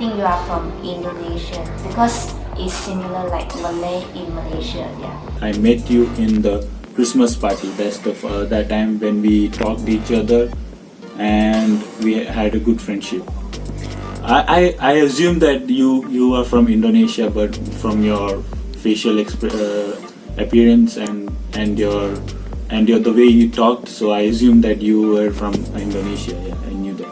think you are from Indonesia because it's similar like Malay in Malaysia. Yeah. I met you in the Christmas party. That's that time when we talked to each other and we had a good friendship. I assume that you are from Indonesia, but from your facial appearance and your the way you talked, so I assume that you were from Indonesia. Yeah, I knew that.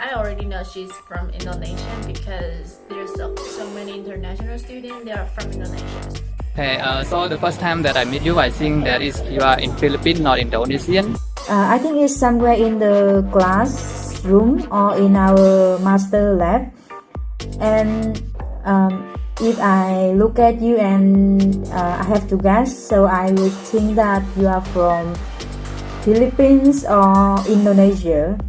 I already know she's from Indonesia because there's so many international students. They are from Indonesia. Hey, so the first time that I meet you, I think that is you are in Philippines, not Indonesian. I think it's somewhere in the classroom or in our master lab. And if I look at you and I have to guess, so I would think that you are from Philippines or Indonesia.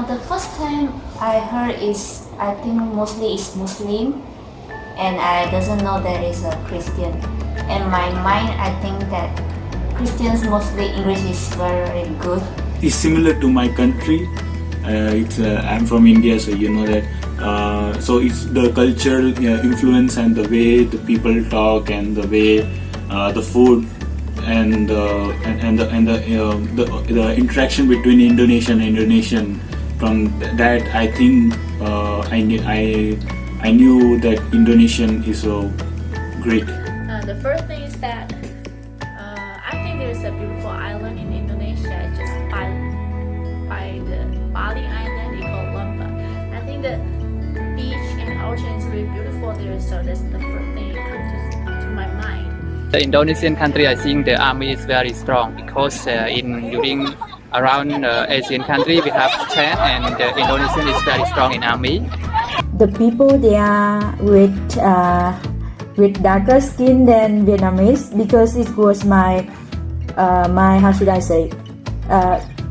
The first time I heard is, I think mostly is Muslim, and I doesn't know there is a Christian. In my mind, I think that Christians mostly English is very good. It's similar to my country. I'm from India, so you know that. So it's the cultural influence and the way the people talk and the way the food and the interaction between Indonesian and Indonesian. From that, I think I knew that Indonesian is so great. The first thing is that I think there's a beautiful island in Indonesia, just by the Bali island, they call Lamba. I think the beach and ocean is really beautiful there, so that's the first thing that comes to my mind. The Indonesian country, I think the army is very strong because during around Asian country we have Chad, and the Indonesian is very strong in army. The people they are with darker skin than Vietnamese, because it was my how should I say,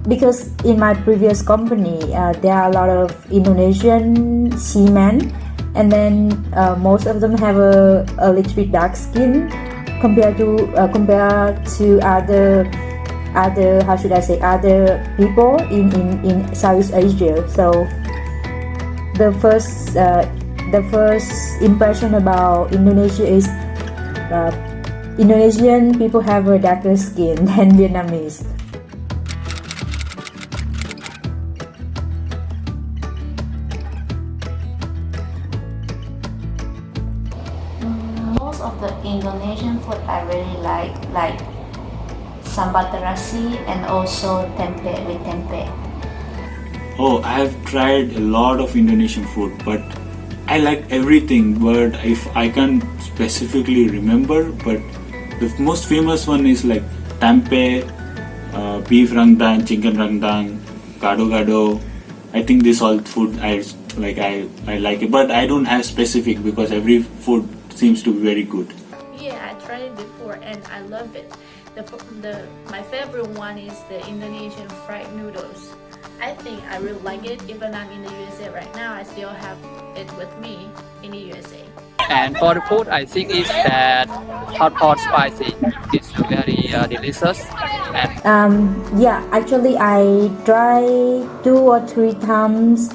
because in my previous company there are a lot of Indonesian seamen, and then most of them have a little bit dark skin compared to other how should I say, other people in Southeast Asia. So the first impression about Indonesia is Indonesian people have a darker skin than Vietnamese. Most of the Indonesian food I really like sambal terasi and also tempe with tempe. Oh, I have tried a lot of Indonesian food, but I like everything. But if I can't specifically remember, but the most famous one is like tempe, beef rendang, chicken rendang, gado-gado. I think this all food I like it, but I don't have specific because every food seems to be very good. Yeah, I tried it before and I love it. My favorite one is the Indonesian fried noodles. I think I really like it. Even I'm in the USA right now, I still have it with me in the USA. And for the food, I think is that hot pot spicy. It's very delicious. And Yeah, actually I tried 2 or 3 times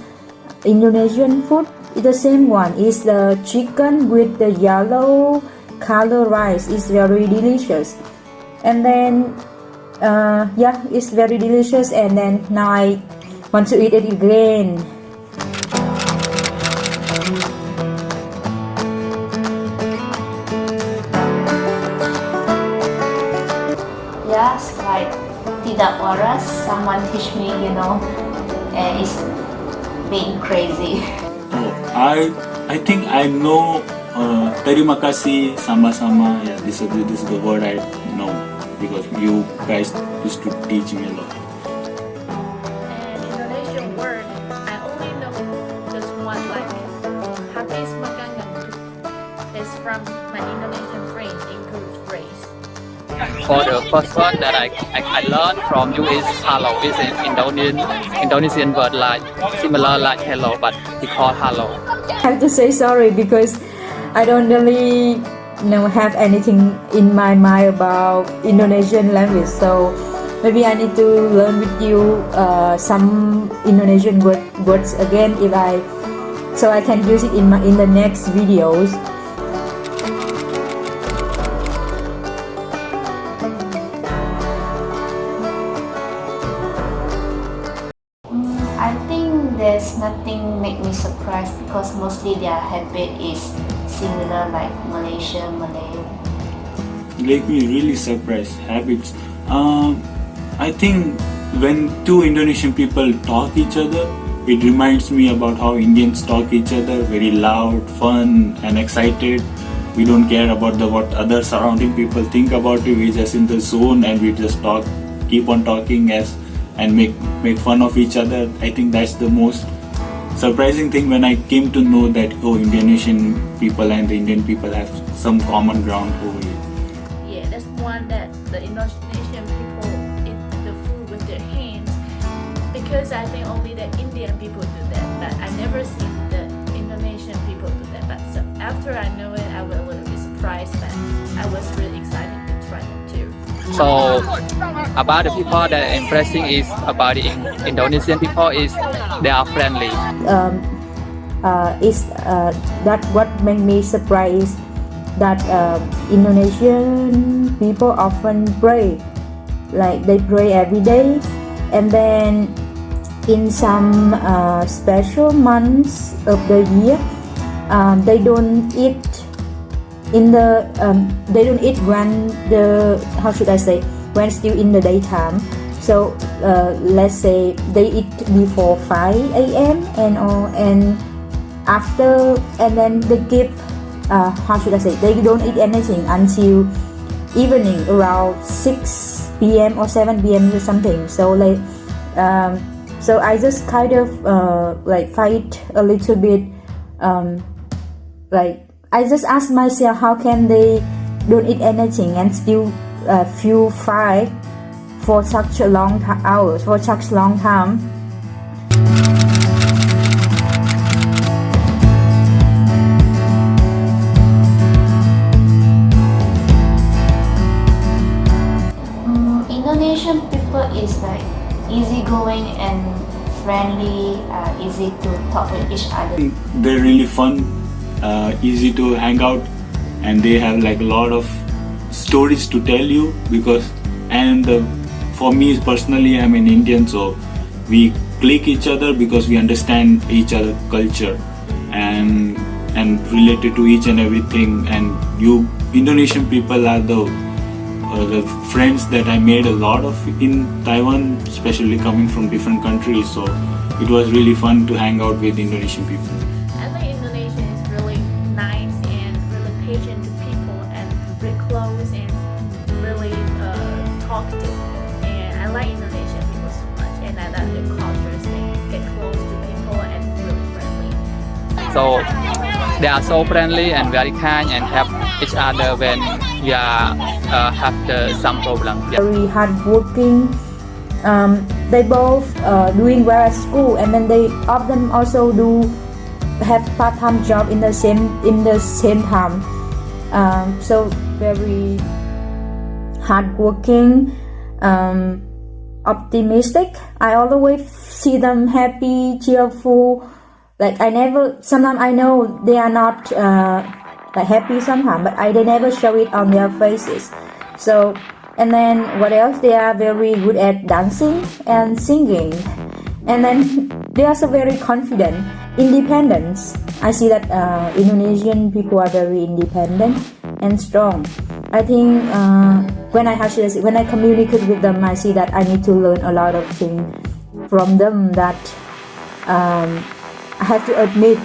Indonesian food. The same one is the chicken with the yellow color rice. It's very delicious. And then yeah, it's very delicious, and then now I want to eat it again. Yes, like tidak waras, someone teach me, and it's being crazy. Oh, I think I know terima kasih sama-sama. Yeah, this is the word I know because you guys used to teach me a lot. And Indonesian word, I only know just one, like habis makan ngantuk. It's from my Indonesian friend in Grace. for the first word that I learned from you is hello. It's an Indonesian word like similar like hello, but we call hello. I have to say sorry because I don't really have anything in my mind about Indonesian language. So maybe I need to learn with you some Indonesian words again so I can use it in the next videos. I think there's nothing make me surprised because mostly their habit is similar like Malaysia, Malay. Make me really surprised habits. I think when two Indonesian people talk each other, it reminds me about how Indians talk each other, very loud, fun and excited. We don't care about what other surrounding people think about it. We just in the zone and we just talk, keep on talking and make fun of each other. I think that's the most surprising thing when I came to know that Indonesian people and the Indian people have some common ground over here. Yeah, that's one that the Indonesian people eat the food with their hands, because I think only the Indian people do that, but I never seen the Indonesian people do that. But so after I know it, I was a little bit surprised, but I was really excited to try it too. So about the people that impressing is about the Indonesian people is they are friendly. Is that what made me surprised that Indonesian people often pray, like they pray every day, and then in some special months of the year they don't eat they don't eat when when still in the daytime. So let's say they eat before 5 a.m. and after, and then they give they don't eat anything until evening around 6 p.m. or 7 p.m. or something. So so I just kind of fight a little bit, I just ask myself, how can they don't eat anything and still feel fine for such a long hours, for such long time? Indonesian people is like easygoing and friendly, easy to talk with each other. They're really fun, easy to hang out, and they have like a lot of stories to tell you for me personally, I'm an Indian, so we click each other because we understand each other's culture and related to each and everything. And Indonesian people are the friends that I made a lot of in Taiwan, especially coming from different countries. So it was really fun to hang out with Indonesian people. I think Indonesia is really nice and really patient to people and really close and really talkative. And I like Indonesian people so much, and I like their cultures. They get close to people and really friendly. So they are so friendly and very kind and help each other when we are have some problem. Yeah. Very hardworking. They both doing well at school, and then they often also have part-time job in the same time. So very hardworking, optimistic. I always see them happy, cheerful. Sometimes I know they are not happy sometimes, but they never show it on their faces. So, and then what else? They are very good at dancing and singing, and then they are also very confident, independent. I see that Indonesian people are very independent and strong. I think when I communicate with them, I see that I need to learn a lot of things from them that I have to admit.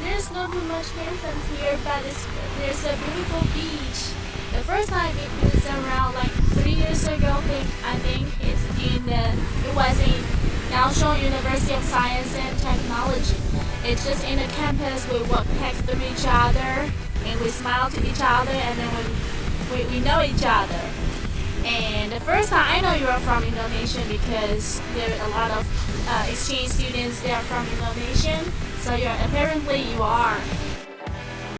There's not too much nonsense here, but there's a beautiful beach. The first time it was around 3 years ago. I think it was in National University of Science and Technology. It's just in the campus. We walk next to each other and we smile to each other, and then we know each other. And the first time I know you are from Indonesia because there are a lot of exchange students. They are from Indonesia, so apparently you are.